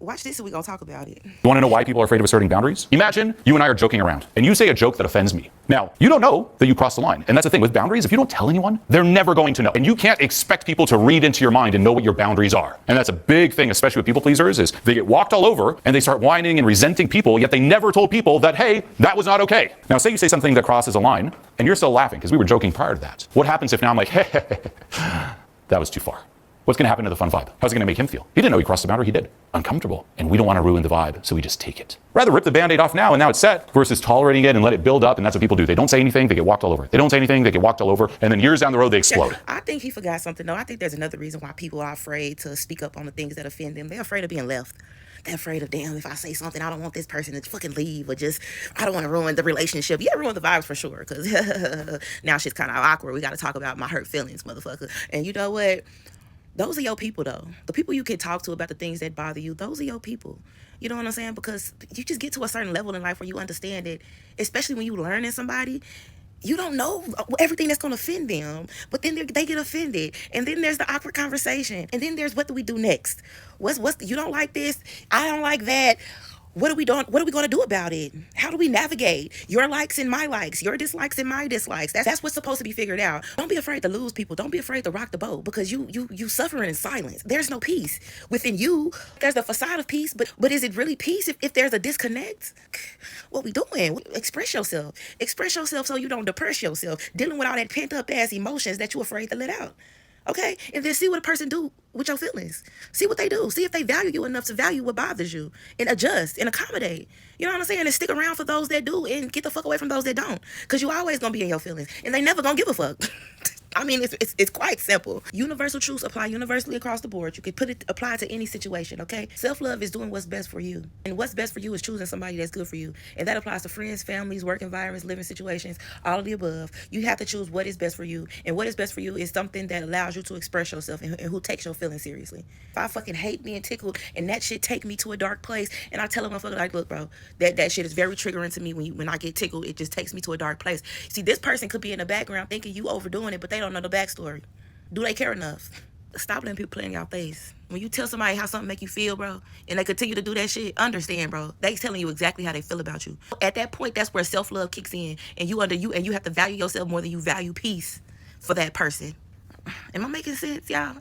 Watch this and we're going to talk about it. You want to know why people are afraid of asserting boundaries? Imagine you and I are joking around and you say a joke that offends me. Now, you don't know that you crossed the line. And that's the thing with boundaries. If you don't tell anyone, they're never going to know. And you can't expect people to read into your mind and know what your boundaries are. And that's a big thing, especially with people pleasers, is they get walked all over and they start whining and resenting people, yet they never told people that, hey, that was not okay. Now, say you say something that crosses a line and you're still laughing because we were joking prior to that. What happens if now I'm like, hey, that was too far? What's going to happen to the fun vibe? How's it going to make him feel? He didn't know he crossed the boundary. He did. Uncomfortable. And we don't want to ruin the vibe, so we just take it. Rather rip the Band-Aid off now and now it's set versus tolerating it and let it build up. And that's what people do. They don't say anything, they get walked all over. They don't say anything, they get walked all over. And then years down the road, they explode. I think he forgot something, though. I think there's another reason why people are afraid to speak up on the things that offend them. They're afraid of being left. They're afraid of, damn, if I say something, I don't want this person to fucking leave or just, I don't want to ruin the relationship. Yeah, ruin the vibes for sure, because now shit's kind of awkward. We got to talk about my hurt feelings, motherfucker. And you know what? Those are your people, though. The people you can talk to about the things that bother you, those are your people. You know what I'm saying? Because you just get to a certain level in life where you understand it, especially when you learning somebody. You don't know everything that's going to offend them, but then they get offended. And then there's the awkward conversation. And then there's what do we do next? You don't like this? I don't like that. What are we doing? What are we going to do about it? How do we navigate your likes and my likes, your dislikes and my dislikes? That's what's supposed to be figured out. Don't be afraid to lose people. Don't be afraid to rock the boat, because you suffering in silence. There's no peace within you. There's the facade of peace, but is it really peace if there's a disconnect? What we doing? Express yourself. Express yourself so you don't depress yourself, dealing with all that pent up ass emotions that you're afraid to let out. Okay? And then see what a person do with your feelings. See what they do. See if they value you enough to value what bothers you and adjust and accommodate. You know what I'm saying? And stick around for those that do and get the fuck away from those that don't. Because you always going to be in your feelings and they never going to give a fuck. I mean, it's quite simple. Universal truths apply universally across the board. You can apply to any situation, okay? Self-love is doing what's best for you. And what's best for you is choosing somebody that's good for you. And that applies to friends, families, work environments, living situations, all of the above. You have to choose what is best for you. And what is best for you is something that allows you to express yourself and who takes your feelings seriously. If I fucking hate being tickled and that shit take me to a dark place, and I tell a motherfucker like, look, bro, that shit is very triggering to me when I get tickled. It just takes me to a dark place. See, this person could be in the background thinking you overdoing it, but they don't know the backstory. Do they care enough? Stop letting people play in your face. When you tell somebody how something make you feel, bro, and they continue to do that shit, understand, bro. They telling you exactly how they feel about you. At that point, that's where self-love kicks in, and you have to value yourself more than you value peace for that person. Am I making sense, y'all?